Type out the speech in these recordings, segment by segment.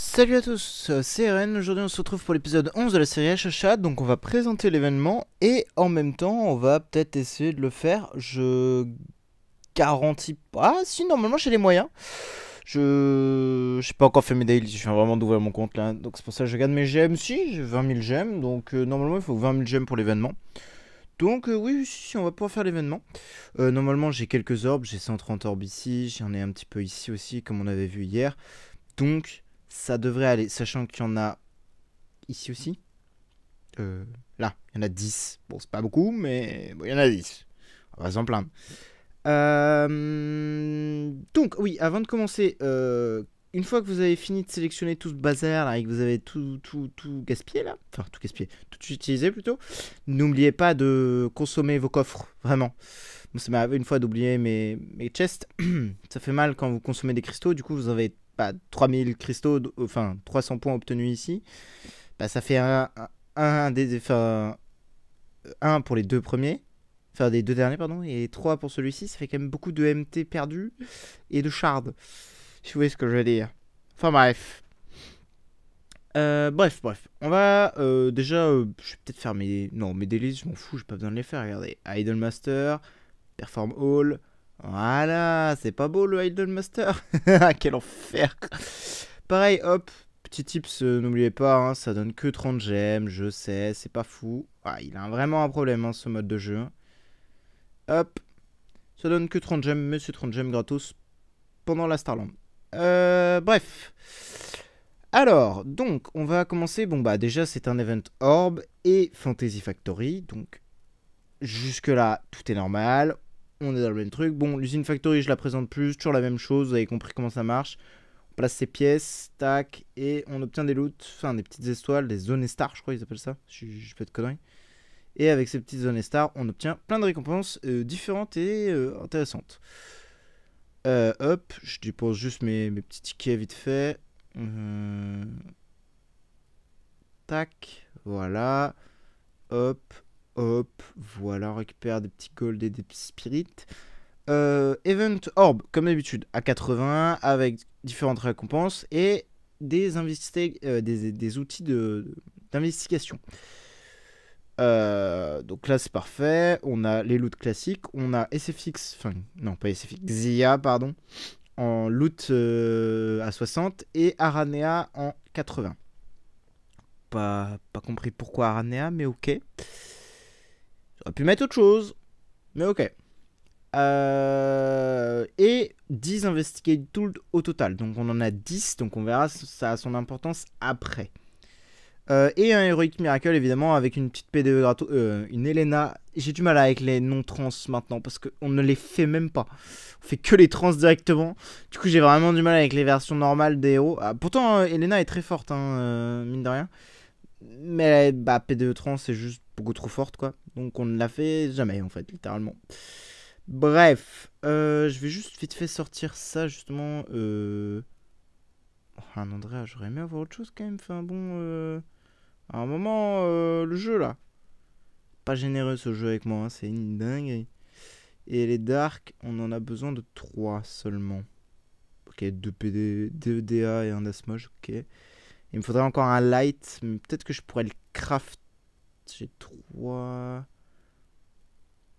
Salut à tous, c'est RN. Aujourd'hui on se retrouve pour l'épisode 11 de la série HHA. Donc on va présenter l'événement et en même temps on va peut-être essayer de le faire. Je garantis pas. Ah si, normalement j'ai les moyens. J'ai pas encore fait mes dailies, je viens vraiment d'ouvrir mon compte là. Donc c'est pour ça que je regarde mes gemmes. Si, j'ai 20 000 gemmes. Donc normalement il faut 20 000 gemmes pour l'événement. Donc oui, si, on va pouvoir faire l'événement. Normalement j'ai quelques orbes, j'ai 130 orbes ici. J'en ai un petit peu ici aussi comme on avait vu hier. Donc ça devrait aller, sachant qu'il y en a ici aussi. Là, il y en a 10. Bon, c'est pas beaucoup, mais bon, il y en a 10. On va s'en plaindre. Donc, oui, avant de commencer, une fois que vous avez fini de sélectionner tout ce bazar là, et que vous avez tout gaspillé là, enfin tout gaspillé, tout utilisé plutôt, n'oubliez pas de consommer vos coffres, vraiment. Moi, ça m'est arrivé une fois d'oublier mes chests. Ça fait mal quand vous consommez des cristaux, du coup vous avez pas 3000 cristaux, enfin 300 points obtenus ici. Bah, ça fait un pour les deux premiers. Enfin, des deux derniers, pardon, et 3 pour celui-ci, ça fait quand même beaucoup de MT perdus et de shards. Si vous voyez ce que je veux dire. Enfin, bref. Bref. On va déjà. Je vais peut-être faire mes. Non, mes dailies, je m'en fous, j'ai pas besoin de les faire. Regardez. Idolmaster, Perform All. Voilà, c'est pas beau le Idolmaster. Quel enfer. Pareil, hop. Petit tips, n'oubliez pas, hein, ça donne que 30 gemmes, je sais, c'est pas fou. Ah, il a vraiment un problème, hein, ce mode de jeu. Hop, ça donne que 30 gemmes, mais c'est 30 gemmes gratos pendant la Starland. Bref. Alors, donc, on va commencer. Bon, bah, déjà, c'est un event Orb et Fantasy Factory. Donc, jusque-là, tout est normal. On est dans le même truc. Bon, l'usine Factory, je la présente plus. Toujours la même chose. Vous avez compris comment ça marche. On place ses pièces, tac, et on obtient des loots. Enfin, des petites étoiles, des zones stars, je crois qu'ils appellent ça. Je fais de conneries. Et avec ces petites zones stars, on obtient plein de récompenses différentes et intéressantes. Hop, je dépose juste mes petits tickets vite fait. Tac, voilà. Hop, voilà, on récupère des petits gold et des petits spirits. Event Orb, comme d'habitude, à 80, avec différentes récompenses et des outils d'investigation. Donc là c'est parfait, on a les loots classiques, on a SFX, enfin non pas SFX, Xia pardon, en loot à 60 et Aranea en 80. Pas compris pourquoi Aranea, mais ok. J'aurais pu mettre autre chose, mais ok. Et 10 Investigate Tools au total, donc on en a 10, donc on verra ça a son importance après. Et un Heroic Miracle évidemment avec une petite PDE gratos, une Elena. J'ai du mal avec les non trans maintenant parce qu'on ne les fait même pas. On fait que les trans directement. Du coup j'ai vraiment du mal avec les versions normales des héros. Ah, pourtant Elena est très forte, hein, mine de rien. Mais bah, PDE trans c'est juste beaucoup trop forte quoi. Donc on ne la fait jamais en fait, littéralement. Bref, je vais juste vite fait sortir ça justement. Un Andrea, j'aurais aimé avoir autre chose quand même. Enfin bon. À un moment, le jeu là. Pas généreux ce jeu avec moi, hein, c'est une dinguerie. Et les Dark, on en a besoin de 3 seulement. Ok, 2 PD, 2 DA et un Asmoj, ok. Il me faudrait encore un Light, mais peut-être que je pourrais le craft. J'ai 3.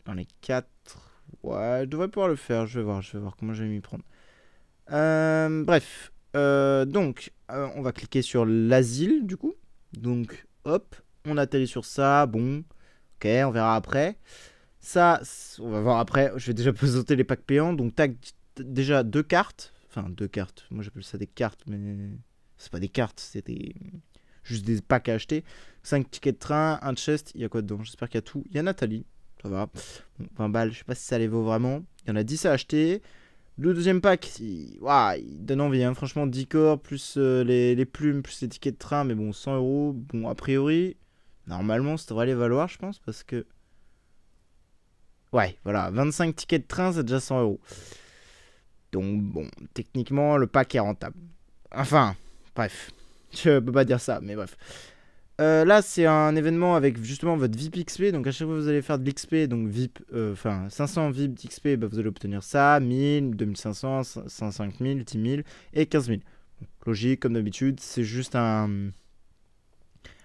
J'en ai 4. Ouais, je devrais pouvoir le faire, je vais voir comment je vais m'y prendre. Bref, donc, on va cliquer sur l'asile du coup. Donc, hop, on atterrit sur ça. Bon, ok, on verra après. Ça, on va voir après. Je vais déjà présenter les packs payants. Donc, tac, déjà 2 cartes. Enfin, 2 cartes. Moi, j'appelle ça des cartes, mais c'est pas des cartes, c'est juste des packs à acheter. 5 tickets de train, un chest. Il y a quoi dedans? J'espère qu'il y a tout. Il y a Nathalie. Ça va. Bon, 20 balles, je sais pas si ça les vaut vraiment. Il y en a 10 à acheter. Le deuxième pack, il donne envie, hein. Franchement, 10 corps, plus les plumes, plus les tickets de train, mais bon, 100 euros. Bon, a priori, normalement, ça devrait les valoir, je pense, parce que. Ouais, voilà, 25 tickets de train, c'est déjà 100 euros. Donc, bon, techniquement, le pack est rentable. Enfin, bref, je peux pas dire ça, mais bref. Là, c'est un événement avec justement votre VIP XP. Donc, à chaque fois que vous allez faire de l'XP, donc VIP, 500 VIP d'XP, bah, vous allez obtenir ça, 1000, 2500, 5000, 10 000 et 15 000. Logique, comme d'habitude, c'est juste un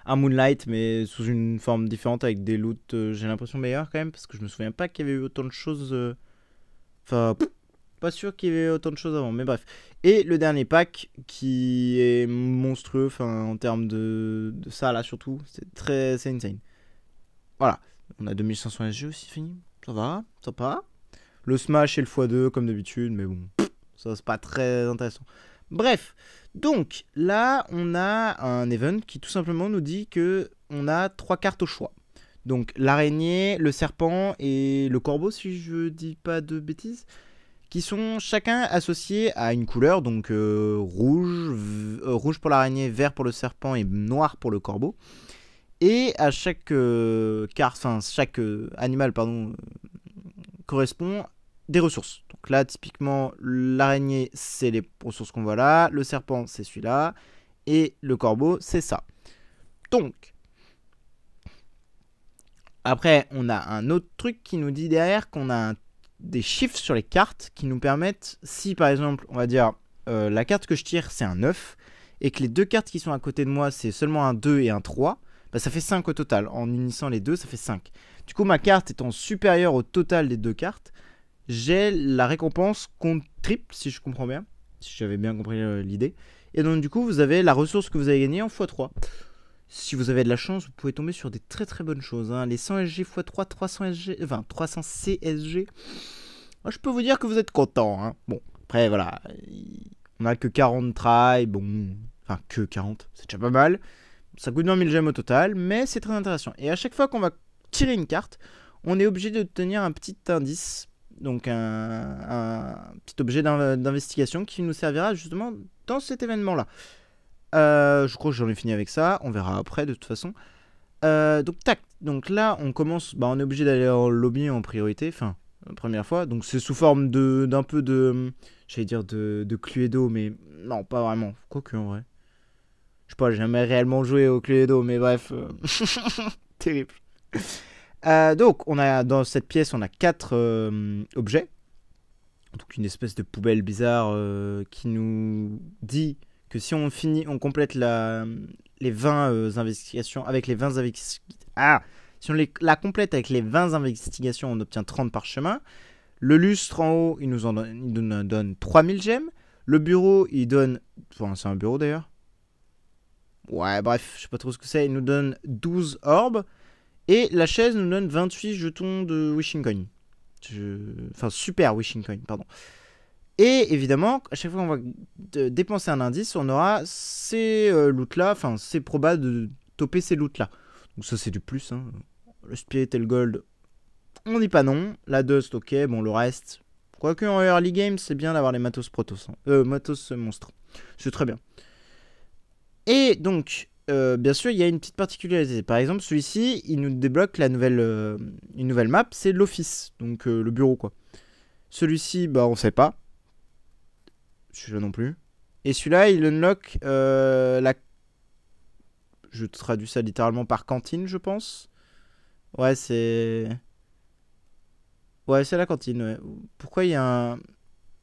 Moonlight, mais sous une forme différente avec des loots, j'ai l'impression meilleurs quand même, parce que je me souviens pas qu'il y avait eu autant de choses. Enfin, pas sûr qu'il y avait autant de choses avant, mais bref. Et le dernier pack qui est monstrueux, enfin en termes de ça là surtout, c'est insane. Voilà, on a 2500 SG aussi fini, ça va, sympa. Le Smash et le x2 comme d'habitude, mais bon, ça c'est pas très intéressant. Bref, donc là on a un event qui tout simplement nous dit que on a 3 cartes au choix. Donc l'araignée, le serpent et le corbeau si je dis pas de bêtises, qui sont chacun associés à une couleur, donc rouge pour l'araignée, vert pour le serpent et noir pour le corbeau. Et à chaque carte, enfin chaque animal pardon, correspond des ressources. Donc là typiquement l'araignée c'est les ressources qu'on voit là, le serpent c'est celui-là et le corbeau c'est ça. Donc après on a un autre truc qui nous dit derrière qu'on a des chiffres sur les cartes qui nous permettent, si par exemple on va dire la carte que je tire c'est un 9 et que les deux cartes qui sont à côté de moi c'est seulement un 2 et un 3, bah, ça fait 5 au total. En unissant les deux ça fait 5. Du coup ma carte étant supérieure au total des deux cartes, j'ai la récompense contre triple, si je comprends bien, si j'avais bien compris l'idée. Et donc du coup, vous avez la ressource que vous avez gagnée en x3. Si vous avez de la chance, vous pouvez tomber sur des très très bonnes choses. Hein. Les 100 SG x3, 300 SG, enfin 300 CSG. Moi, je peux vous dire que vous êtes content. Hein. Bon, après voilà, on a que 40 try, bon, enfin que 40, c'est déjà pas mal. Ça coûte 20 000 gemmes au total, mais c'est très intéressant. Et à chaque fois qu'on va tirer une carte, on est obligé d'obtenir un petit indice. Donc un petit objet d'investigation qui nous servira justement dans cet événement-là. Je crois que j'en ai fini avec ça. On verra après de toute façon. Donc tac. Donc là on commence. Bah, on est obligé d'aller en lobby en priorité. Enfin, la première fois. Donc c'est sous forme d'un peu de. J'allais dire de Cluedo, mais non, pas vraiment. Quoique en vrai. Je sais pas, j'ai jamais réellement joué au Cluedo, mais bref. Terrible. Donc, on a, dans cette pièce, on a 4 objets. Donc, une espèce de poubelle bizarre qui nous dit que si on finit, on complète les 20 investigations avec les 20 investigations. Ah, si on la complète avec les 20 investigations, on obtient 30 par chemin. Le lustre en haut, il nous donne 3000 gemmes. Le bureau, il donne. Enfin, c'est un bureau d'ailleurs. Ouais, bref, je sais pas trop ce que c'est. Il nous donne 12 orbes. Et la chaise nous donne 28 jetons de Wishing Coin. Enfin, super Wishing Coin, pardon. Et évidemment, à chaque fois qu'on va dépenser un indice, on aura ces loots-là. Enfin, c'est probable de toper ces loots-là. Donc ça, c'est du plus. Hein. Le Spirit et le Gold, on dit pas non. La Dust, ok. Bon, le reste... Quoique en early game, c'est bien d'avoir les matos protos. Matos monstres. C'est très bien. Et donc... bien sûr, il y a une petite particularité. Par exemple, celui-ci, il nous débloque une nouvelle map, c'est l'office, donc le bureau, quoi. Celui-ci, bah, on sait pas. Celui-là non plus. Et celui-là, il unlock Je traduis ça littéralement par cantine, je pense. Ouais, c'est... Ouais, c'est la cantine, ouais. Pourquoi il y a un...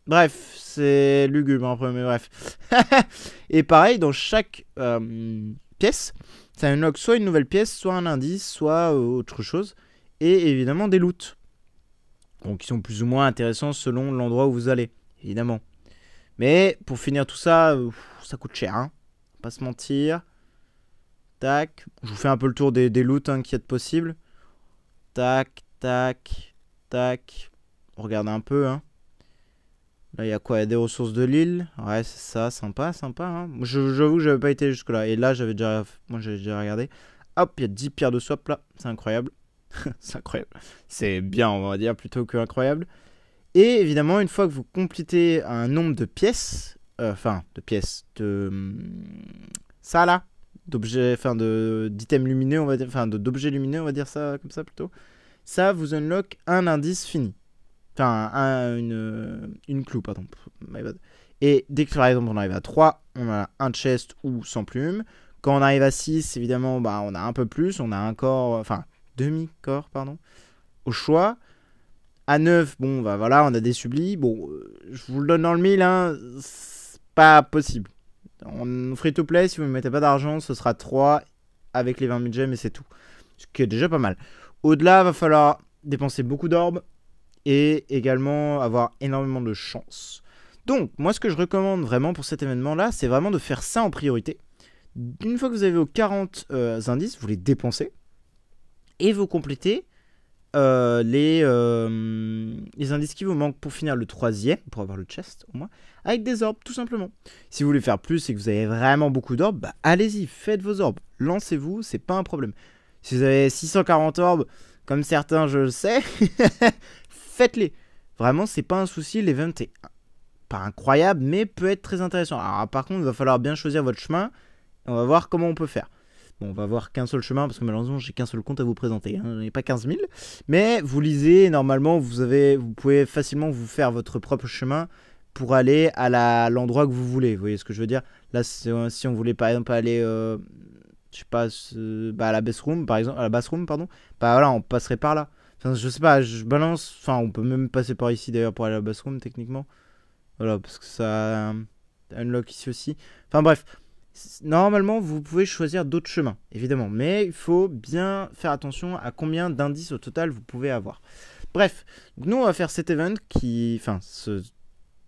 Bref, c'est lugubre un peu, mais bref. Et pareil, dans chaque pièce, ça unlock soit une nouvelle pièce, soit un indice, soit autre chose. Et évidemment des loots. Donc qui sont plus ou moins intéressants selon l'endroit où vous allez, évidemment. Mais pour finir tout ça, ça coûte cher, hein. Pas se mentir. Tac. Je vous fais un peu le tour des loots hein, qu'il y a de possible. Tac, tac, tac. On regarde un peu, hein. Là, il y a quoi? Il y a des ressources de l'île. Ouais, c'est ça, sympa, sympa. Hein. J'avoue que j'avais pas été jusque-là. Et là, j'avais déjà regardé. Hop, il y a 10 pierres de swap là. C'est incroyable. C'est incroyable. C'est bien, on va dire, plutôt que incroyable. Et évidemment, une fois que vous complétez un nombre de pièces, ça là, d'objets, enfin d'items lumineux, on va dire, enfin d'objets lumineux, on va dire ça comme ça plutôt. Ça vous unlock un indice fini. Enfin, une clou, pardon. Et dès que par exemple on arrive à 3, on a un chest ou sans plume. Quand on arrive à 6, évidemment, bah, on a un peu plus. On a un corps, enfin, demi-corps, pardon, au choix. À 9, bon, bah voilà, on a des sublis. Bon, je vous le donne dans le mille, hein, c'est pas possible. En free-to-play, si vous ne mettez pas d'argent, ce sera 3 avec les 20 000 gemmes et c'est tout. Ce qui est déjà pas mal. Au-delà, va falloir dépenser beaucoup d'orbes et également avoir énormément de chance. Donc, moi, ce que je recommande vraiment pour cet événement-là, c'est vraiment de faire ça en priorité. Une fois que vous avez vos 40 indices, vous les dépensez et vous complétez les indices qui vous manquent pour finir le 3e, pour avoir le chest au moins, avec des orbes tout simplement. Si vous voulez faire plus et que vous avez vraiment beaucoup d'orbes, bah, allez-y, faites vos orbes, lancez-vous, c'est pas un problème. Si vous avez 640 orbes, comme certains je le sais, faites-les. Vraiment, c'est pas un souci, l'event est pas incroyable, mais peut être très intéressant. Alors par contre, il va falloir bien choisir votre chemin, et on va voir comment on peut faire. Bon, on va voir qu'un seul chemin, parce que malheureusement, j'ai qu'un seul compte à vous présenter. J'en ai pas 15 000. Mais vous lisez, normalement, vous pouvez facilement vous faire votre propre chemin pour aller à l'endroit que vous voulez. Vous voyez ce que je veux dire? Là, si on voulait par exemple aller, je sais pas, à la bassroom, par exemple, à la bassroom, pardon, bah voilà, on passerait par là. Enfin, je sais pas, je balance. Enfin, on peut même passer par ici d'ailleurs pour aller à la bassroom, techniquement. Voilà, parce que ça unlock ici aussi. Enfin, bref. Normalement, vous pouvez choisir d'autres chemins, évidemment. Mais il faut bien faire attention à combien d'indices au total vous pouvez avoir. Bref, donc nous, on va faire cet event qui... Enfin,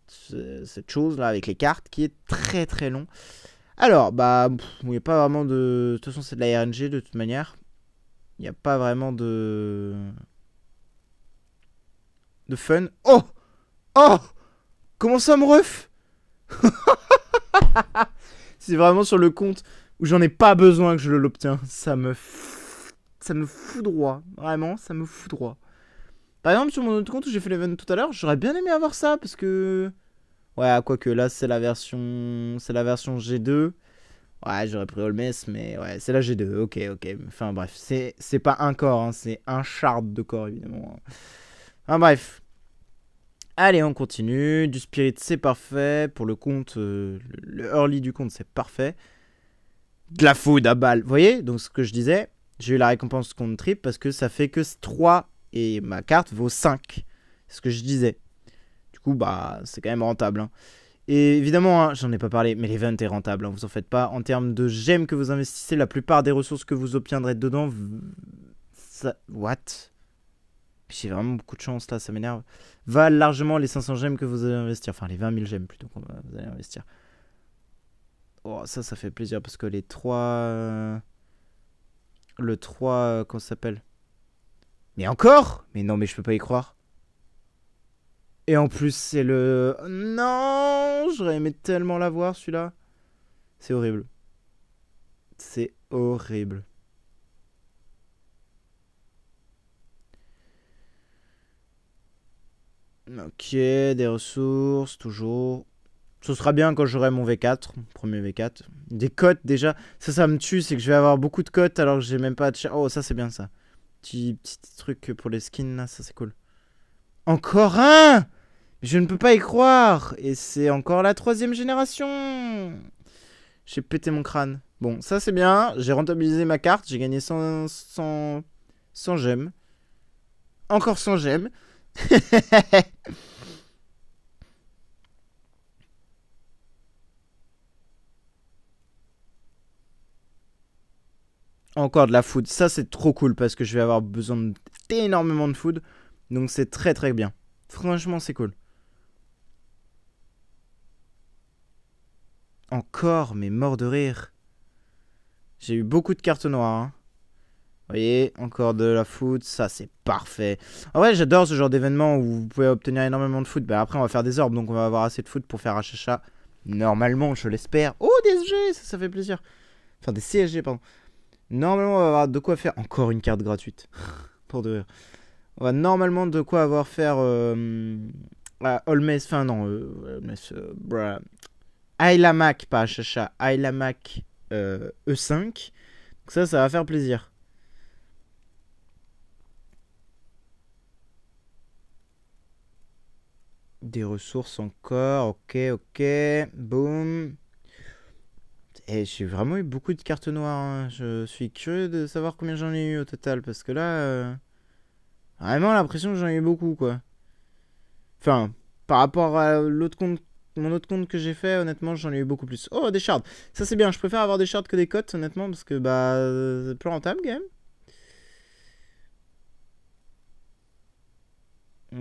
cette chose-là avec les cartes qui est très très long. Alors, bah, il n'y a pas vraiment de... De toute façon, c'est de la RNG de toute manière. Il n'y a pas vraiment de fun. Oh! Oh! Comment ça me ref? C'est vraiment sur le compte où j'en ai pas besoin que je l'obtiens. Ça me foudroie. Vraiment, ça me foudroie. Par exemple, sur mon autre compte où j'ai fait l'event tout à l'heure, j'aurais bien aimé avoir ça parce que... Ouais, quoique là, c'est la version G2. Ouais, j'aurais pris Holmes, mais ouais, c'est la G2. Ok. Enfin bref, c'est pas un corps, hein, c'est un shard de corps, évidemment. Enfin bref. Allez, on continue. Du spirit, c'est parfait. Pour le compte, le early du compte, c'est parfait. De la food à balle. Vous voyez? Donc, ce que je disais, j'ai eu la récompense compte trip parce que ça fait que 3 et ma carte vaut 5. C'est ce que je disais. Du coup, bah, c'est quand même rentable. Hein. Et évidemment, hein, j'en ai pas parlé, mais l'event est rentable. Hein, vous en faites pas. En termes de gemmes que vous investissez, la plupart des ressources que vous obtiendrez dedans. Ça... What? J'ai vraiment beaucoup de chance là, ça m'énerve. Valent largement les 500 gemmes que vous allez investir. Enfin, les 20 000 gemmes plutôt que vous allez investir. Oh, ça fait plaisir parce que les 3. Le 3. Comment ça s'appelle? Mais encore? Mais non, mais je peux pas y croire. Et en plus, c'est le. Non! J'aurais aimé tellement l'avoir celui-là. C'est horrible. C'est horrible. Ok, des ressources, toujours. Ce sera bien quand j'aurai mon V4, premier V4. Des cotes déjà, ça me tue, c'est que je vais avoir beaucoup de cotes alors que j'ai même pas de... Oh, ça c'est bien ça. Petit truc pour les skins là, ça c'est cool. Encore un! Je ne peux pas y croire! Et c'est encore la 3e génération! J'ai pété mon crâne. Bon, ça c'est bien, j'ai rentabilisé ma carte, j'ai gagné 100 gemmes. Encore 100 gemmes. Encore de la food. Ça, c'est trop cool parce que je vais avoir besoin d'énormément de food. Donc, c'est très très bien. Franchement, c'est cool. Encore, mais mort de rire. J'ai eu beaucoup de cartes noires. Hein. Vous voyez, encore de la food. Ça, c'est parfait. En vrai, j'adore ce genre d'événement où vous pouvez obtenir énormément de food. Bah, après, on va faire des orbes. Donc, on va avoir assez de food pour faire HHA. Normalement, je l'espère. Oh, des SG, ça fait plaisir. Enfin, des CSG, pardon. Normalement, on va avoir de quoi faire. Encore une carte gratuite. Pour de rire. On va normalement de quoi avoir faire. Holmes. Enfin, non. Ilamac, pas HHA. Ilamac E5. Donc, ça va faire plaisir. Des ressources encore. Ok. Boum. Et j'ai vraiment eu beaucoup de cartes noires. Hein. Je suis curieux de savoir combien j'en ai eu au total. Parce que là, vraiment l'impression que j'en ai eu beaucoup, quoi. Enfin, par rapport à l'autre compte mon autre compte que j'ai fait, honnêtement, j'en ai eu beaucoup plus. Oh, des shards. Ça, c'est bien. Je préfère avoir des shards que des cotes, honnêtement, parce que bah, c'est plus rentable, quand même.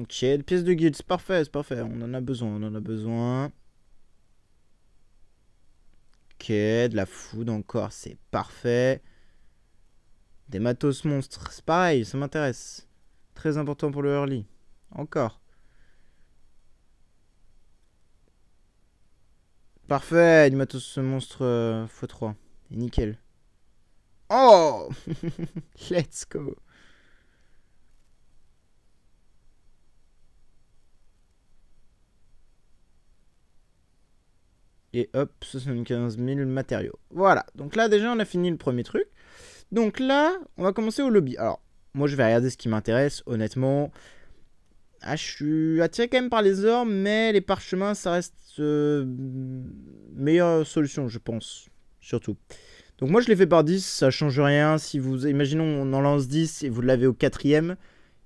Ok, des pièces de guild, c'est parfait, c'est parfait. On en a besoin, on en a besoin. Ok, de la food encore, c'est parfait. Des matos monstres, c'est pareil, ça m'intéresse. Très important pour le early. Encore. Parfait, du matos monstre x3. Et nickel. Oh let's go. Et hop, 75 000 matériaux. Voilà, donc là déjà on a fini le premier truc. Donc là, on va commencer au lobby. Alors, moi je vais regarder ce qui m'intéresse, honnêtement. Ah, je suis attiré quand même par les orbes, mais les parchemins, ça reste meilleure solution, je pense. Surtout. Donc moi je l'ai fait par 10, ça change rien. Si vous, imaginons on en lance 10 et vous l'avez au quatrième,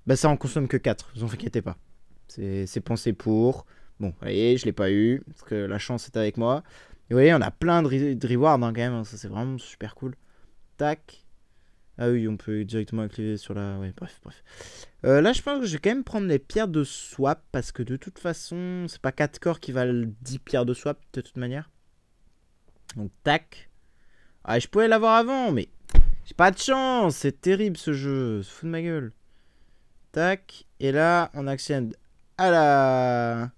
bah ça en consomme que 4, vous en inquiétez pas. C'est pensé pour. Bon, vous voyez, je l'ai pas eu, parce que la chance est avec moi. Et vous voyez, on a plein de rewards hein, quand même, hein, ça c'est vraiment super cool. Tac. Ah oui, on peut directement cliquer sur la... Ouais, bref. Là, je pense que je vais quand même prendre les pierres de swap, parce que de toute façon, c'est pas 4 corps qui valent 10 pierres de swap, de toute manière. Donc, tac. Ah, je pouvais l'avoir avant, mais j'ai pas de chance, c'est terrible ce jeu, se fout de ma gueule. Tac, et là, on accède à la...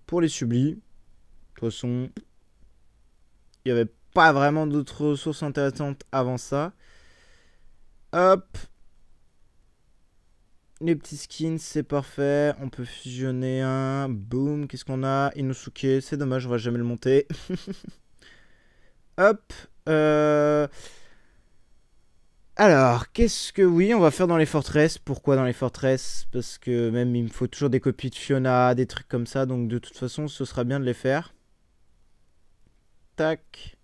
Pour les sublis. De toute façon, il n'y avait pas vraiment d'autres ressources intéressantes avant ça. Hop. Les petits skins, c'est parfait. On peut fusionner un. Boum. Qu'est-ce qu'on a? Inosuke. C'est dommage, on va jamais le monter. Hop. Alors, qu'est-ce que... Oui, on va faire dans les forteresses. Pourquoi dans les forteresses? Parce que même, il me faut toujours des copies de Fiona, des trucs comme ça. Donc, de toute façon, ce sera bien de les faire. Tac.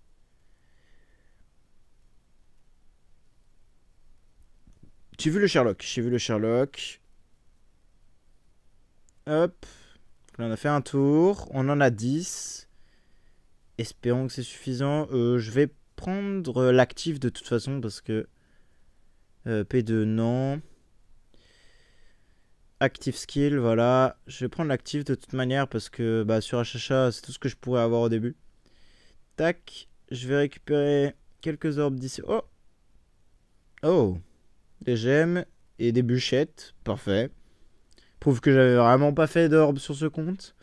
J'ai vu le Sherlock. Hop. Là, on a fait un tour. On en a 10. Espérons que c'est suffisant. Je vais prendre l'actif de toute façon parce que... P2, non. Active skill, voilà. Je vais prendre l'actif de toute manière parce que bah, sur HHA, c'est tout ce que je pourrais avoir au début. Tac. Je vais récupérer quelques orbes d'ici. Oh! Oh! Des gemmes et des bûchettes. Parfait. Prouve que j'avais vraiment pas fait d'orbes sur ce compte.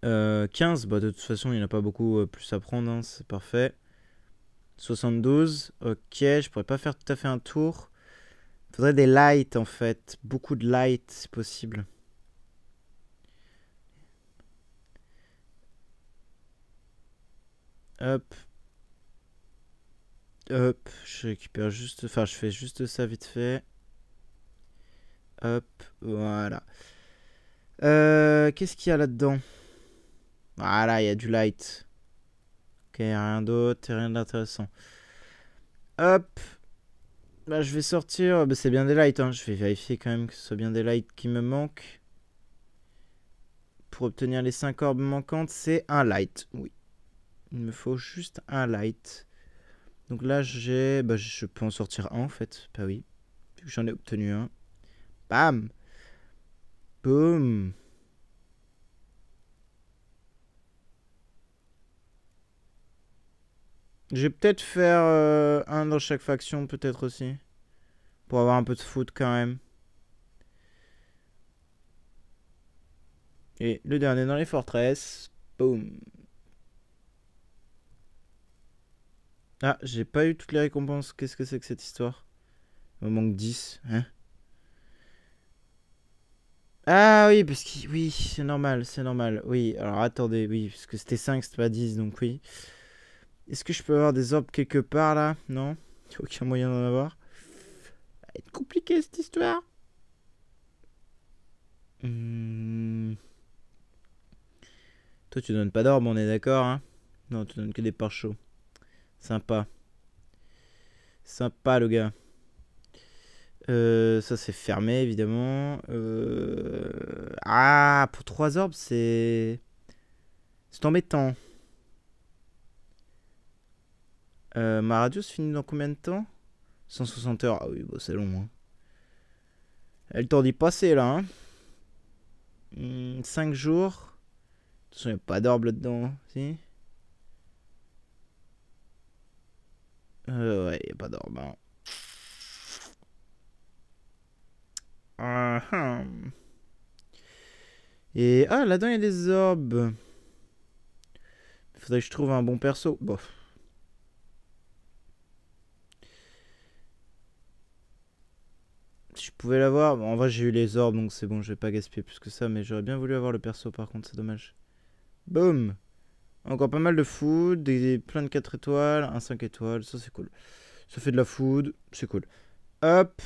15, bah de toute façon, il n'y en a pas beaucoup plus à prendre, hein, c'est parfait. 72, ok, je pourrais pas faire tout à fait un tour. Faudrait des lights en fait, beaucoup de lights si possible. Hop. Hop, je récupère juste, enfin je fais juste ça vite fait. Hop, voilà. Qu'est-ce qu'il y a là-dedans? Voilà, il y a du light. Ok, rien d'autre, rien d'intéressant. Hop. Bah, je vais sortir. Bah, c'est bien des lights. Hein. Je vais vérifier quand même que ce soit bien des lights qui me manquent. Pour obtenir les 5 orbes manquantes, c'est un light. Oui. Il me faut juste un light. Donc là, j'ai. Bah, je peux en sortir un en fait. Bah oui. Vu que j'en ai obtenu un. Bam. Boum. Je vais peut-être faire un dans chaque faction, peut-être aussi. Pour avoir un peu de foot quand même. Et le dernier dans les forteresses. Boum. Ah, j'ai pas eu toutes les récompenses. Qu'est-ce que c'est que cette histoire? Il me manque 10. Hein? Ah oui, parce que... Oui, c'est normal, c'est normal. Oui, alors attendez, oui, parce que c'était 5, c'était pas 10, donc oui. Est-ce que je peux avoir des orbes quelque part, là? Non? Il n'y a aucun moyen d'en avoir. Ça va être compliqué, cette histoire. Toi, tu donnes pas d'orbes, on est d'accord, hein? Non, tu donnes que des parts chauds. Sympa. Sympa, le gars. Ça c'est fermé évidemment. Ah, pour 3 orbes, c'est embêtant. Ma radio se finit dans combien de temps? 160 heures. Ah oui, bah, c'est long. Hein. Elle le temps d'y passer là. Hein. 5 jours. De toute façon, il n'y a pas d'orbe là-dedans. Si? Ouais, il n'y a pas d'orbe. Hein. Et là-dedans, il y a des orbes. Il faudrait que je trouve un bon perso. Bof. Si je pouvais l'avoir. Bon, en vrai, j'ai eu les orbes, donc c'est bon, je vais pas gaspiller plus que ça. Mais j'aurais bien voulu avoir le perso, par contre, c'est dommage. Boum. Encore pas mal de food, plein de 4 étoiles, un 5 étoiles, ça c'est cool. Ça fait de la food, c'est cool. Hop.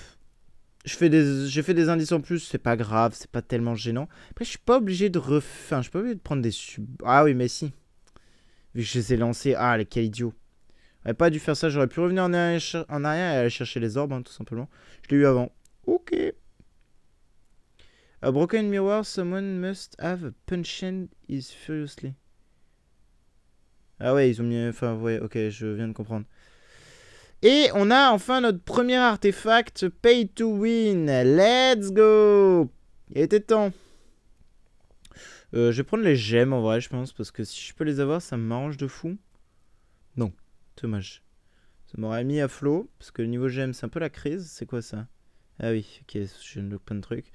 J'ai fait des indices en plus, c'est pas grave, c'est pas tellement gênant. Après, je suis pas obligé de refaire. Je suis pas obligé de prendre des sub. Ah oui, mais si. Vu que je les ai lancés. Ah, quel idiot. J'aurais pas dû faire ça, j'aurais pu revenir en arrière et aller chercher les orbes, hein, tout simplement. Je l'ai eu avant. Ok. A broken mirror, someone must have punched is furiously. Ah ouais, ils ont mis. Enfin, ouais, ok, je viens de comprendre. Et on a enfin notre premier artefact Pay to Win. Let's go! Il était temps. Je vais prendre les gemmes en vrai, je pense, parce que si je peux les avoir, ça m'arrange de fou. Non, dommage. Ça m'aurait mis à flot, parce que le niveau gemmes, c'est un peu la crise. C'est quoi ça? Ah oui, ok, je ne plein de trucs.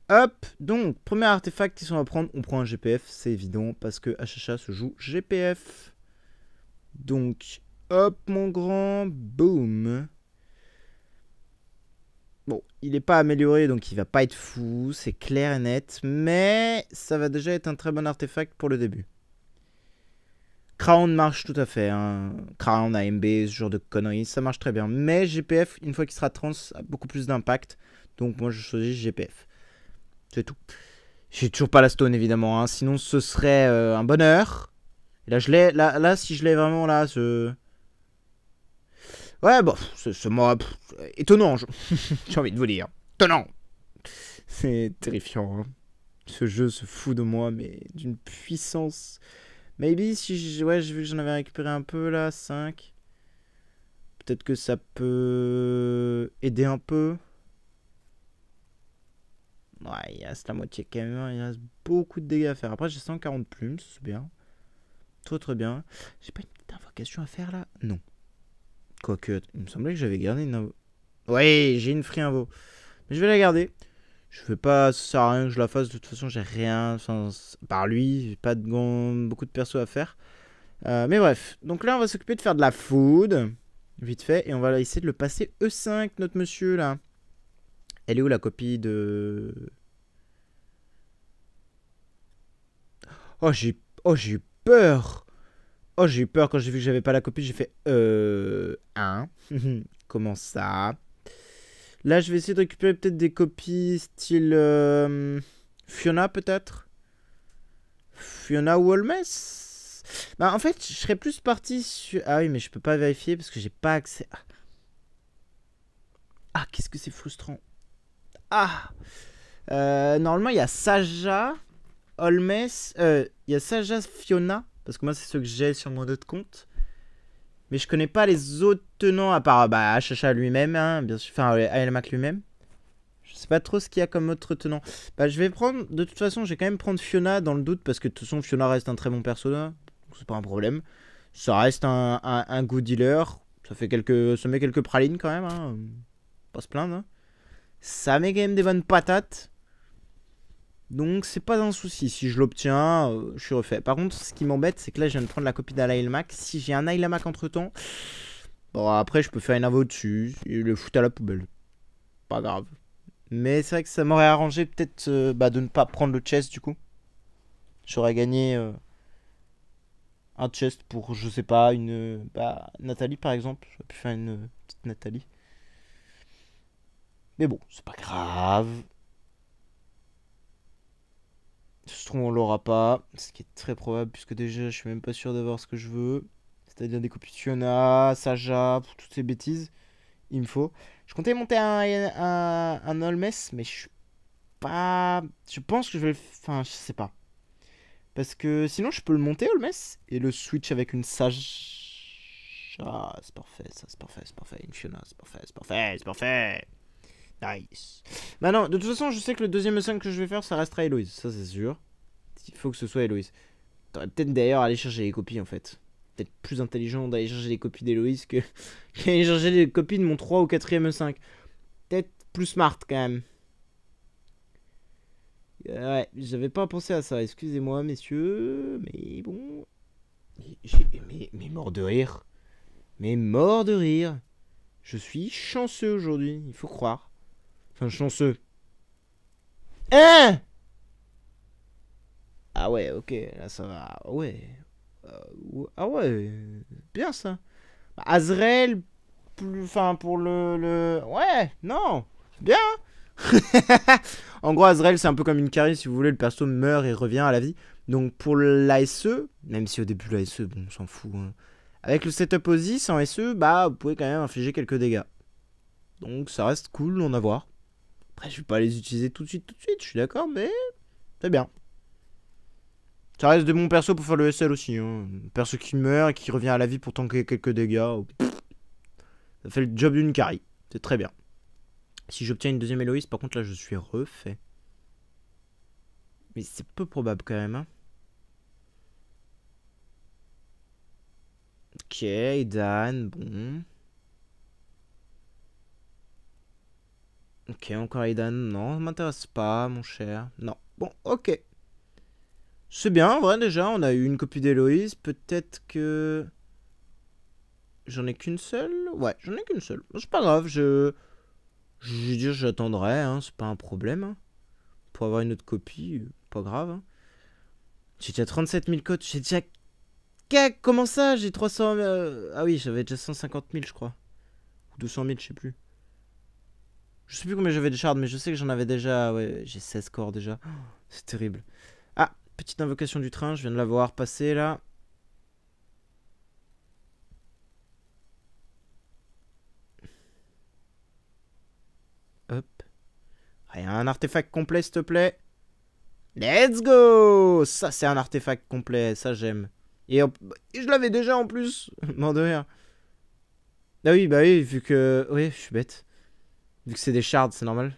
Hop, donc, premier artefact qu'ils sont à prendre, on prend un GPF, c'est évident, parce que HHA se joue GPF. Donc, hop, mon grand, boum. Bon, il n'est pas amélioré, donc il va pas être fou, c'est clair et net, mais ça va déjà être un très bon artefact pour le début. Crown marche tout à fait, hein. Crown, AMB, ce genre de conneries, ça marche très bien. Mais GPF, une fois qu'il sera trans, a beaucoup plus d'impact, donc moi je choisis GPF. C'est tout. J'ai toujours pas la stone évidemment, hein. Sinon ce serait un bonheur. Et là, je l'ai, là, si je l'ai vraiment là, ouais, bon, c'est moi. Étonnant, j'ai envie de vous dire. Étonnant. C'est terrifiant. Hein. Ce jeu se fout de moi, mais d'une puissance. Maybe si ouais, j'ai vu que j'en avais récupéré un peu là, 5. Peut-être que ça peut aider un peu. Ouais, il reste la moitié quand même. Il reste beaucoup de dégâts à faire. Après, j'ai 140 plumes, c'est bien. Très bien. J'ai pas une petite invocation à faire là? Non. Quoique, il me semblait que j'avais gardé une invo. Ouais, j'ai une free invo. Mais je vais la garder. Je fais pas, ça sert à rien que je la fasse. De toute façon, j'ai rien. Enfin, par lui, j'ai pas beaucoup de persos à faire. Mais bref. Donc là, on va s'occuper de faire de la food. Vite fait. Et on va essayer de le passer E5, notre monsieur là. Elle est où la copie de. Oh, j'ai eu peur. Oh, j'ai eu peur quand j'ai vu que j'avais pas la copie. J'ai fait 1. Comment ça? Là, je vais essayer de récupérer peut-être des copies style Fiona, peut-être. Fiona ou Holmes. Bah, en fait, je serais plus parti sur. Ah oui, mais je peux pas vérifier parce que j'ai pas accès. Ah, qu'est-ce que c'est frustrant. Ah normalement, il y a Saja, Holmes. Il y a Saja, Fiona. Parce que moi, c'est ceux que j'ai sur mon autre compte. Mais je connais pas les autres tenants à part HHA lui-même, hein, bien sûr. Enfin, ALMAC lui-même. Je sais pas trop ce qu'il y a comme autre tenant. Bah, je vais prendre. De toute façon, je vais quand même prendre Fiona dans le doute parce que de toute façon, Fiona reste un très bon personnage. Donc c'est pas un problème. Ça reste un good dealer. Ça met quelques pralines quand même. Hein. Pas se plaindre. Hein. Ça met quand même des bonnes patates. Donc c'est pas un souci. Si je l'obtiens, je suis refait. Par contre, ce qui m'embête, c'est que là, je viens de prendre la copie d'Alailmac. Si j'ai un Ailamak entre temps, bon, après, je peux faire une invo dessus et le foutre à la poubelle. Pas grave. Mais c'est vrai que ça m'aurait arrangé peut-être de ne pas prendre le chest du coup. J'aurais gagné un chest pour, je sais pas, une. Nathalie par exemple. J'aurais pu faire une petite Nathalie. Mais bon, c'est pas grave. Je trouve on l'aura pas. Ce qui est très probable puisque déjà je suis même pas sûr d'avoir ce que je veux. C'est-à-dire des copies de Fiona, Saja, toutes ces bêtises. il me faut. Je comptais monter un Holmes, mais je suis pas. Je pense que je vais le. Enfin, je sais pas. Parce que sinon, je peux le monter, Holmes, et le switch avec une sage. Ah, c'est parfait, ça, c'est parfait, c'est parfait. Une Fiona, c'est parfait, c'est parfait, c'est parfait. Nice. Bah non, de toute façon, je sais que le deuxième E5 que je vais faire, ça restera Héloïse. Ça, c'est sûr. Il faut que ce soit Héloïse. T'aurais peut-être d'ailleurs aller chercher les copies, en fait. Peut-être plus intelligent d'aller chercher les copies d'Héloïse que d'aller chercher les copies de mon 3 ou 4ème E5. Peut-être plus smart, quand même. Ouais, j'avais pas pensé à ça. Excusez-moi, messieurs. Mais bon. Mais mort de rire. Mais mort de rire. Je suis chanceux aujourd'hui, il faut croire. Enfin, chanceux. Hein? Ah ouais, ok, là ça va. Ah ouais. Ah ouais, bien ça. Azrael, enfin pour Ouais, non, bien. En gros, Azrael, c'est un peu comme une carry, si vous voulez, le perso meurt et revient à la vie. Donc pour l'ASE, même si au début l'ASE, bon, on s'en fout. Hein. Avec le setup Ozzy, sans SE, bah, vous pouvez quand même infliger quelques dégâts. Donc ça reste cool d'en avoir. Après, je vais pas les utiliser tout de suite, je suis d'accord, mais c'est bien. Ça reste de bons persos pour faire le SL aussi. Hein. Un perso qui meurt et qui revient à la vie pour tanker quelques dégâts. Ça fait le job d'une carry. C'est très bien. Si j'obtiens une deuxième Héloïse, par contre, là, je suis refait. Mais c'est peu probable quand même. Hein. Ok, Dan, bon. Ok, encore Aidan. Non, ça m'intéresse pas, mon cher. Non. Bon, ok. C'est bien, en vrai, déjà. On a eu une copie d'Héloïse. Peut-être que. J'en ai qu'une seule. Ouais, j'en ai qu'une seule. C'est pas grave, je vais dire, j'attendrai, hein. C'est pas un problème. Hein. Pour avoir une autre copie, pas grave. Hein. J'ai déjà 37 000 codes. J'ai déjà. Comment ça? J'ai 300. Ah oui, j'avais déjà 150 000, je crois. Ou 200 000, je sais plus. Je sais plus combien j'avais de shards, mais je sais que j'en avais déjà. Ouais, j'ai 16 corps déjà. Oh, c'est terrible. Ah, petite invocation du train, je viens de la voir passer là. Hop. Ah, y a un artefact complet, s'il te plaît. Let's go! Ça, c'est un artefact complet, ça j'aime. Et je l'avais déjà en plus. Mort de rire. Ah oui, bah oui, vu que. Oui, je suis bête. Vu que c'est des shards, c'est normal.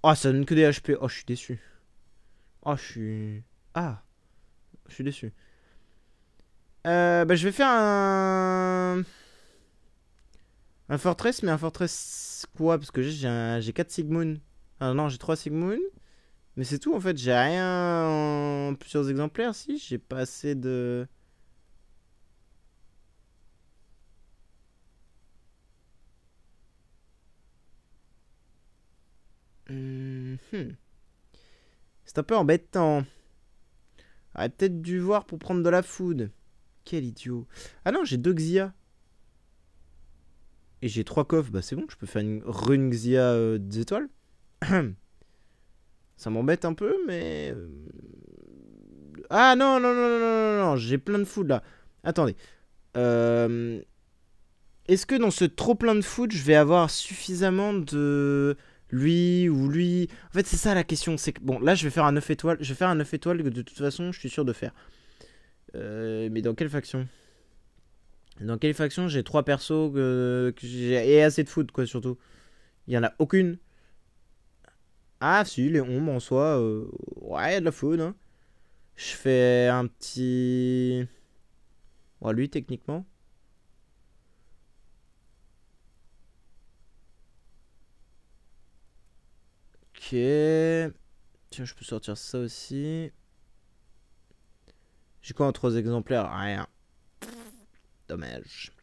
Oh, ça donne que des HP. Oh, je suis déçu. Oh, je suis. Ah, je suis déçu. Bah, je vais faire un fortress, mais un fortress quoi? Parce que j'ai 4 Sigmoon. Ah non, j'ai 3 Sigmoon. Mais c'est tout en fait, j'ai rien en plusieurs exemplaires si, j'ai pas assez de... C'est un peu embêtant. J'aurais peut-être dû voir pour prendre de la food. Quel idiot. Ah non, j'ai 2 Xia. Et j'ai 3 coffres, bah c'est bon, je peux faire une rune Xia des étoiles. Ça m'embête un peu, mais... Ah non, non, non, non, non, non, non, j'ai plein de food là. Attendez. Est-ce que dans ce trop plein de food, je vais avoir suffisamment de lui ou lui? En fait, c'est ça la question. C'est que bon, là, je vais faire un 9 étoiles. Je vais faire un 9 étoiles que de toute façon, je suis sûr de faire. Mais dans quelle faction? Dans quelle faction j'ai 3 persos que j'ai et assez de food quoi surtout. Il y en a aucune. Ah si, les ombres en soi, ouais, il y a de la food. Hein. Je fais un petit. Bon, lui techniquement. Ok. Tiens, je peux sortir ça aussi. J'ai quoi en 3 exemplaires? Rien. Dommage.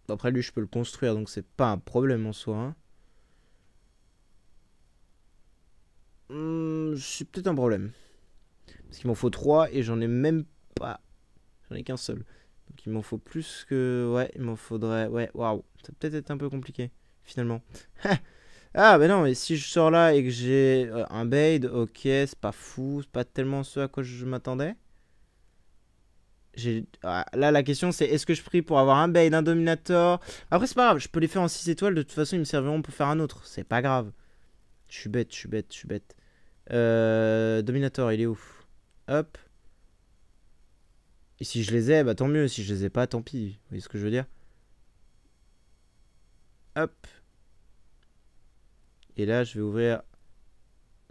Après, lui, je peux le construire, donc c'est pas un problème en soi. Hein. C'est peut-être un problème. Parce qu'il m'en faut 3 et j'en ai même pas. J'en ai qu'un seul. Donc il m'en faut plus que... Ouais, il m'en faudrait... Ouais, waouh. Ça peut peut-être être un peu compliqué, finalement. Ah, bah non, mais si je sors là et que j'ai un bait, ok, c'est pas fou. C'est pas tellement ce à quoi je m'attendais. Là, la question, c'est est-ce que je prie pour avoir un Bane, un Dominator? Après, c'est pas grave, je peux les faire en 6 étoiles. De toute façon, ils me serviront pour faire un autre. C'est pas grave. Je suis bête, je suis bête, je suis bête. Dominator, il est où? Hop. Et si je les ai, bah tant mieux. Si je les ai pas, tant pis. Vous voyez ce que je veux dire? Hop. Et là, je vais ouvrir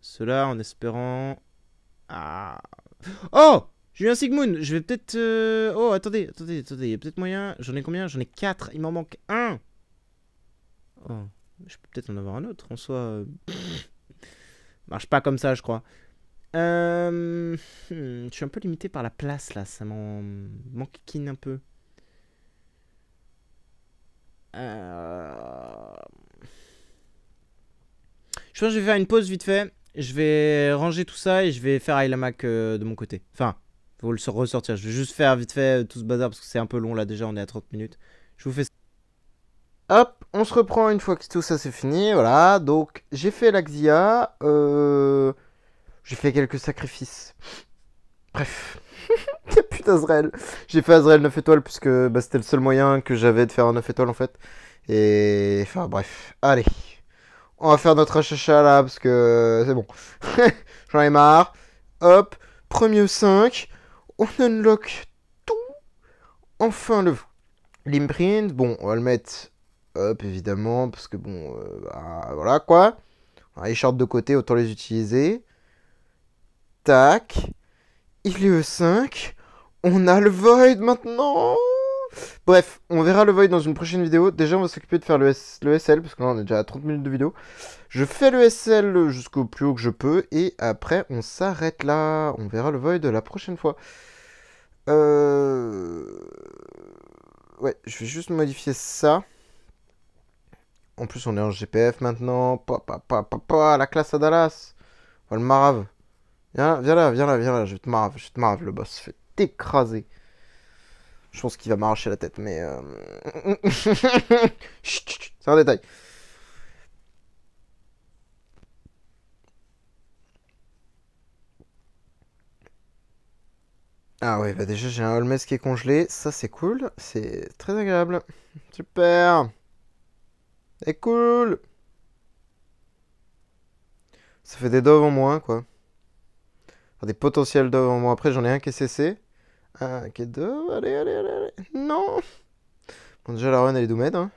cela en espérant... Ah. Oh! J'ai eu un Sigmund. Je vais peut-être... Oh, attendez. Il y a peut-être moyen... J'en ai combien? J'en ai 4. Il m'en manque un. Oh. Je peux peut-être en avoir un autre. En soi... Marche pas comme ça, je crois. Je suis un peu limité par la place, là. Ça m'enquiquine un peu. Je pense que je vais faire une pause vite fait. Je vais ranger tout ça et je vais faire Ilamac de mon côté. Enfin, faut le ressortir. Je vais juste faire vite fait tout ce bazar parce que c'est un peu long là déjà. On est à 30 minutes. Je vous fais ça. Hop, on se reprend une fois que tout ça c'est fini. Voilà, donc j'ai fait l'Axia. J'ai fait quelques sacrifices. Bref. Putain, Azrael. J'ai fait Azrael 9 étoiles puisque bah, c'était le seul moyen que j'avais de faire un 9 étoiles en fait. Et enfin bref. Allez. On va faire notre HHA là parce que c'est bon. J'en ai marre. Hop. Premier 5. On unlock tout. Enfin le l'imprint. Bon, on va le mettre. Hop, évidemment. Parce que bon. Bah, voilà quoi. On a les shorts de côté, autant les utiliser. Tac. Il est E5. On a le Void maintenant. Bref, on verra le Void dans une prochaine vidéo. Déjà, on va s'occuper de faire le SL, parce que là, on est déjà à 30 minutes de vidéo. Je fais le SL jusqu'au plus haut que je peux, et après, on s'arrête là. On verra le Void la prochaine fois. Ouais, je vais juste modifier ça. En plus, on est en GPF maintenant. La classe à Dallas. Oh, le marave. Viens là. Je vais te marave, le boss. Je vais t'écraser. Je pense qu'il va m'arracher la tête, mais... Chut, c'est un détail. Ah ouais, bah déjà j'ai un Holmes qui est congelé. Ça c'est cool. C'est très agréable. Super. C'est cool. Ça fait des doves en moins, quoi. Enfin, des potentiels doves en moins. Après, j'en ai un qui est CC. Un qui est dove. Allez. Non. Bon, déjà, la run, elle est doumède, hein.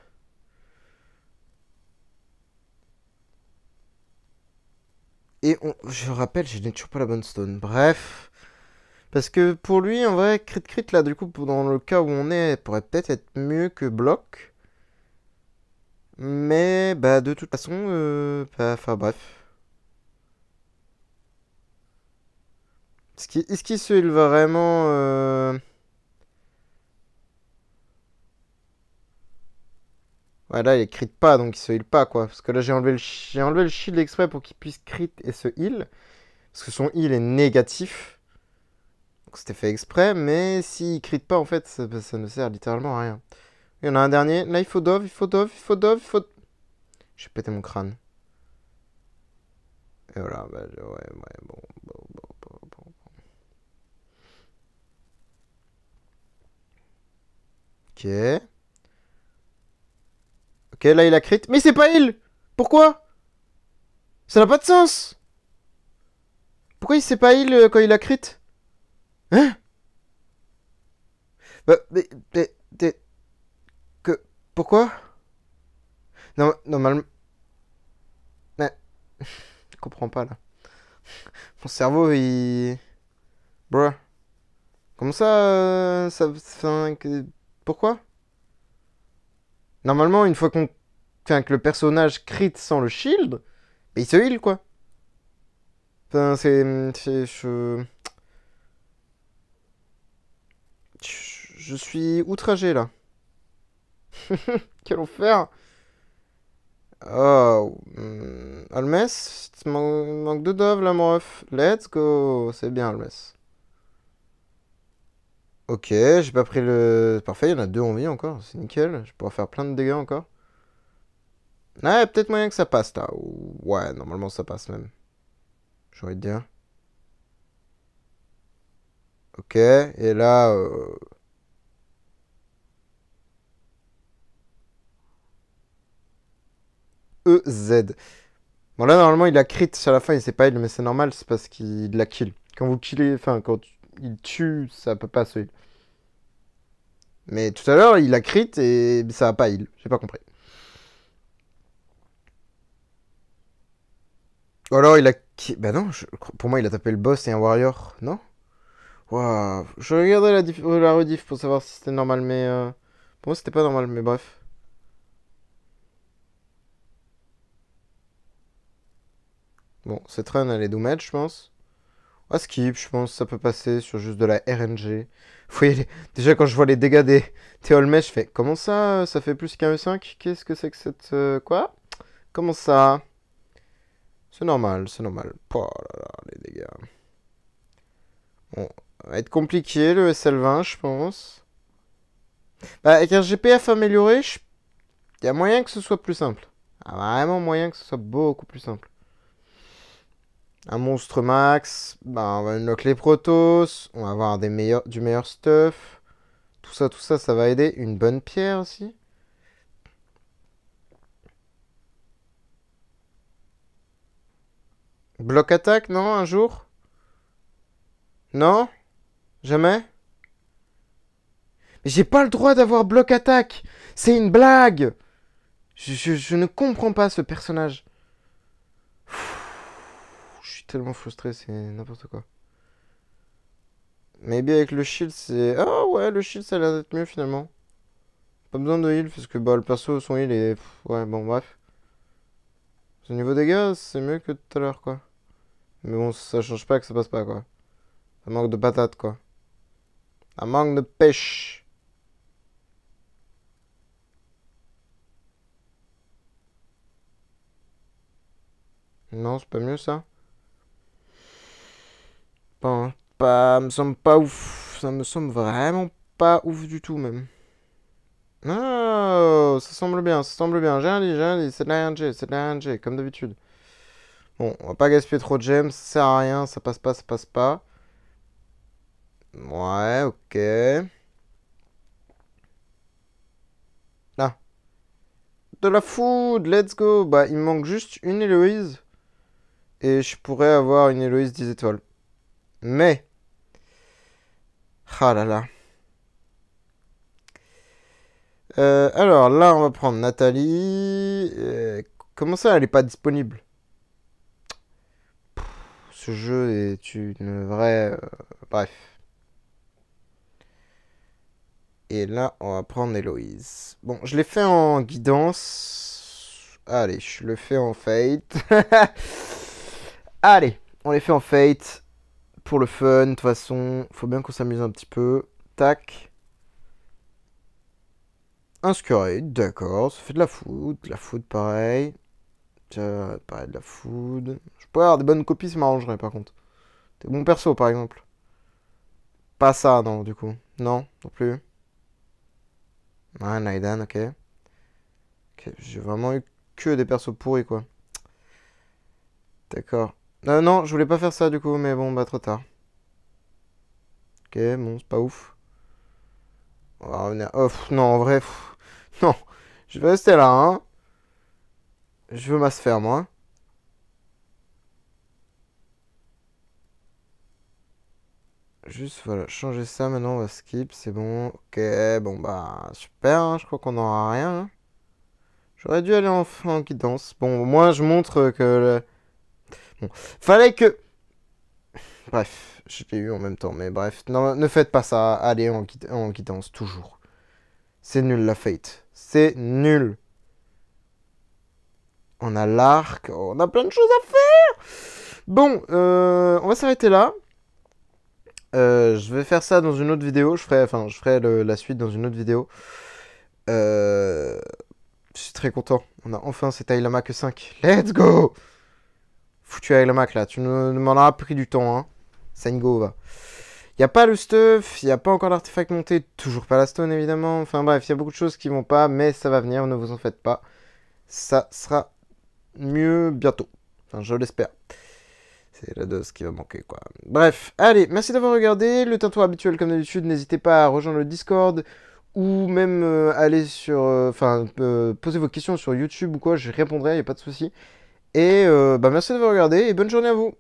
Et je rappelle, je n'ai toujours pas la bonne stone. Bref. Parce que pour lui, en vrai, crit là, du coup, dans le cas où on est, elle pourrait peut-être être mieux que bloc. Mais, bah, de toute façon, enfin, bref. Est-ce qu'il se heal vraiment Ouais, là, il crit pas, donc il se heal pas, quoi. Parce que là, j'ai enlevé le shield exprès pour qu'il puisse crit et se heal. Parce que son heal est négatif. Donc c'était fait exprès, mais s'il crit pas, en fait, ça ne sert littéralement à rien. Il y en a un dernier. Là, il faut dove. J'ai pété mon crâne. Et voilà, bah, ouais, bon. Ok. Ok, là, il a crit. Mais c'est pas heal. Pourquoi? Ça n'a pas de sens. Pourquoi il s'est pas heal quand il a crit? Hein? Bah, que... Pourquoi? Non, normalement... Mais... Je comprends pas, là. Mon cerveau, il... Bruh. Comment ça... Pourquoi? Normalement, une fois qu'on... Enfin, que le personnage crit sans le shield, bah, il se heal, quoi. Enfin, je suis outragé, là. Quel enfer. Oh, Almes, manque de dove là, mon ref. Let's go. C'est bien, Almes. Ok, j'ai pas pris le... Parfait, il y en a deux en vie encore. C'est nickel. Je vais pouvoir faire plein de dégâts encore. Ah, peut-être moyen que ça passe là. Ouais, normalement ça passe même. J'ai envie de dire. Ok, et là... EZ. Bon là normalement il a crit à la fin, il sait pas heal, mais c'est normal, c'est parce qu'il la kill. Quand vous killez, enfin quand il tue, ça peut pas se heal. Mais tout à l'heure il a crit et ça a pas heal, j'ai pas compris. Ou alors il a... Bah non, pour moi il a tapé le boss et un warrior, non? Waouh, je regardais la rediff pour savoir si c'était normal, mais... Pour moi c'était pas normal, mais bref. Bon, cette run elle est dommage je pense. Ah, skip, je pense, ça peut passer sur juste de la RNG. Vous voyez, déjà quand je vois les dégâts des Olmec, je fais comment ça, ça fait plus qu'un E5? Qu'est-ce que c'est que cette. Quoi? Comment ça? C'est normal, c'est normal. Oh là là, les dégâts. Bon, ça va être compliqué le SL20, je pense. Bah, avec un GPF amélioré, il y a moyen que ce soit plus simple. Ah, vraiment moyen que ce soit beaucoup plus simple. Un monstre max, bah, on va unlock les protos, on va avoir du meilleur stuff. Tout ça, ça va aider. Une bonne pierre aussi. Bloc attaque, non, un jour? Non? Jamais? Mais j'ai pas le droit d'avoir bloc attaque! C'est une blague! Je ne comprends pas ce personnage. Je suis tellement frustré, c'est n'importe quoi. Maybe avec le shield, c'est... Ah ouais, le shield, ça a l'air d'être mieux finalement. Pas besoin de heal, parce que bah, le perso, son heal est... Ouais, bon, bref. Au niveau dégâts, c'est mieux que tout à l'heure, quoi. Mais bon, ça change pas que ça passe pas, quoi. Ça manque de patates, quoi. Ça manque de pêche. Non, c'est pas mieux, ça? Me semble pas ouf. Ça me semble vraiment pas ouf du tout, même. Oh, ça semble bien, ça semble bien. J'ai un lit, c'est de la RNG, c'est de la RNG, comme d'habitude. Bon, on va pas gaspiller trop de gemmes, ça sert à rien, ça passe pas, ça passe pas. Ouais, ok. Ah, de la food, let's go. Bah, il me manque juste une Héloïse. Et je pourrais avoir une Héloïse 10 étoiles. Mais, ah là là. Alors là, on va prendre Nathalie. Comment ça, elle est pas disponible? Ce jeu est une vraie... bref. Et là, on va prendre Héloïse. Bon, je l'ai fait en guidance. Allez, je le fais en fate. Allez, on les fait en fate. Pour le fun, de toute façon. Faut bien qu'on s'amuse un petit peu. Tac. Un Scurrade, d'accord. Ça fait de la food. De la food, pareil. Tiens, pareil, de la food. Je pourrais avoir des bonnes copies, ça m'arrangerait par contre. Des bons persos, par exemple. Pas ça, non, du coup. Non, non plus. Ouais, Naidan, ok. Ok, j'ai vraiment eu que des persos pourris, quoi. D'accord. Non, je voulais pas faire ça, du coup, mais bon, bah, trop tard. Ok, bon, c'est pas ouf. On va revenir. Oh, non, en vrai, non. Je vais rester là, hein. Je veux ma sphère, moi. Juste, voilà, changer ça, maintenant, on va skip, c'est bon. Ok, bon, bah, super, hein, je crois qu'on n'aura rien, hein. J'aurais dû aller en guidance. Bon, moi, je montre que... Bon, fallait que... Bref, je l'ai eu en même temps, mais bref. Non, ne faites pas ça, allez en guidance, toujours. C'est nul, la fate. C'est nul. On a l'arc, on a plein de choses à faire. Bon, on va s'arrêter là. Je vais faire ça dans une autre vidéo. Je ferai la suite dans une autre vidéo. Je suis très content. On a enfin cet Ailama que 5. Let's go! Foutu Ailama là. Tu m'en auras pris du temps, hein. Go va. Il n'y a pas le stuff, il n'y a pas encore l'artefact monté, toujours pas la stone évidemment. Enfin bref, il y a beaucoup de choses qui vont pas, mais ça va venir, ne vous en faites pas. Ça sera mieux bientôt. Enfin, je l'espère. C'est la dose qui va manquer, quoi. Bref, allez, merci d'avoir regardé. Le tintoin habituel, comme d'habitude, n'hésitez pas à rejoindre le Discord ou même aller sur... Enfin, poser vos questions sur YouTube ou quoi, je répondrai, y a pas de souci. Et bah, merci d'avoir regardé et bonne journée à vous.